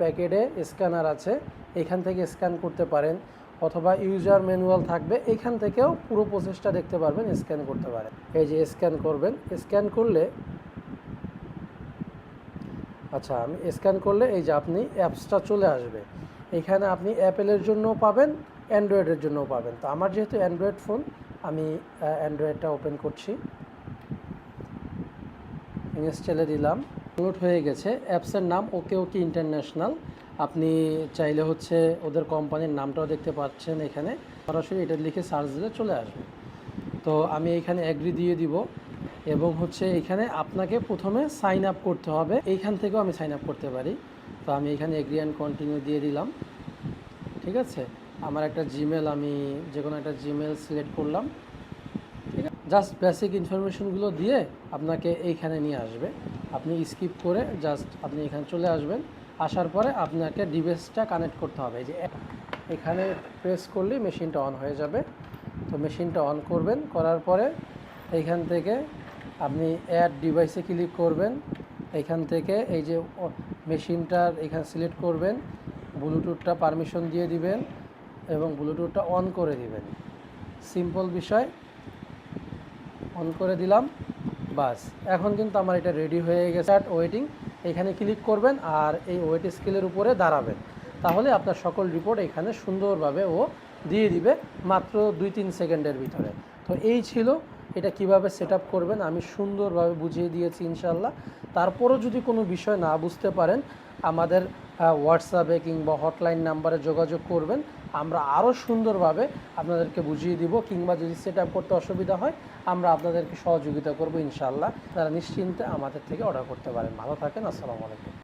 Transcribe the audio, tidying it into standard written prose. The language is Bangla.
প্যাকেটে স্ক্যানার আছে, এখান থেকে স্ক্যান করতে পারেন, অথবা ইউজার ম্যানুয়াল থাকবে, এখান থেকেও পুরো প্রসেসটা দেখতে পারবেন, স্ক্যান করতে পারেন। এই যে স্ক্যান করবেন, স্ক্যান করলে আচ্ছা আমি স্ক্যান করলে এই যে আপনি অ্যাপসটা চলে আসবে। এখানে আপনি অ্যাপেলের জন্যও পাবেন, অ্যান্ড্রয়েডের জন্যও পাবেন। তো আমার যেহেতু অ্যান্ড্রয়েড ফোন, আমি অ্যান্ড্রয়েডটা ওপেন করছি, ইনস্টলে দিলাম, ডাউনলোড হয়ে গেছে। অ্যাপসের নাম ওকে ওকে ইন্টারন্যাশনাল। আপনি চাইলে হচ্ছে ওদের কোম্পানির নামটাও দেখতে পাচ্ছেন, এখানে সরাসরি এটা লিখে সার্চ দিলে চলে আসবে। তো আমি এখানে অ্যাগ্রি দিয়ে দিব, এবং হচ্ছে এখানে আপনাকে প্রথমে সাইন আপ করতে হবে, এইখান থেকেও আমি সাইন আপ করতে পারি। তো আমি এখানে এগ্রি অ্যান্ড কন্টিনিউ দিয়ে দিলাম। ঠিক আছে, আমার একটা জিমেল, আমি যে কোনো একটা জিমেল সিলেক্ট করলাম। ঠিক আছে, জাস্ট বেসিক ইনফরমেশনগুলো দিয়ে আপনাকে এইখানে নিয়ে আসবে। আপনি স্কিপ করে জাস্ট আপনি এখানে চলে আসবেন। আসার পরে আপনাকে ডিভাইসটা কানেক্ট করতে হবে। এই যে এখানে প্রেস করলেই মেশিনটা অন হয়ে যাবে। তো মেশিনটা অন করবেন, করার পরে এইখান থেকে আপনি অ্যাড ডিভাইসে ক্লিক করবেন। এখান থেকে এই যে মেশিনটার এখানে সিলেক্ট করবেন, ব্লুটুথটা পারমিশন দিয়ে দিবেন এবং ব্লুটুথটা অন করে দিবেন। সিম্পল বিষয়, অন করে দিলাম, বাস। এখন কিন্তু আমার এটা রেডি হয়ে গেছে। স্টার্ট ওয়েটিং, এখানে ক্লিক করবেন আর এই ওয়েট স্কেলের উপরে দাঁড়াবেন, তাহলে আপনার সকল রিপোর্ট এখানে সুন্দরভাবে ও দিয়ে দিবে মাত্র 2-3 সেকেন্ডের ভিতরে। তো এই ছিল এটা কিভাবে সেট আপ করবেন, আমি সুন্দরভাবে বুঝিয়ে দিয়েছি ইনশাল্লাহ। তারপরও যদি কোনো বিষয় না বুঝতে পারেন, আমাদের হোয়াটসঅ্যাপে কিংবা হটলাইন নাম্বারে যোগাযোগ করবেন, আমরা আরও সুন্দরভাবে আপনাদেরকে বুঝিয়ে দিব, কিংবা যদি সেট আপ করতে অসুবিধা হয় আমরা আপনাদেরকে সহযোগিতা করব ইনশাআল্লাহ। তারা নিশ্চিন্তে আমাদের থেকে অর্ডার করতে পারেন। ভালো থাকেন, আসসালামু আলাইকুম।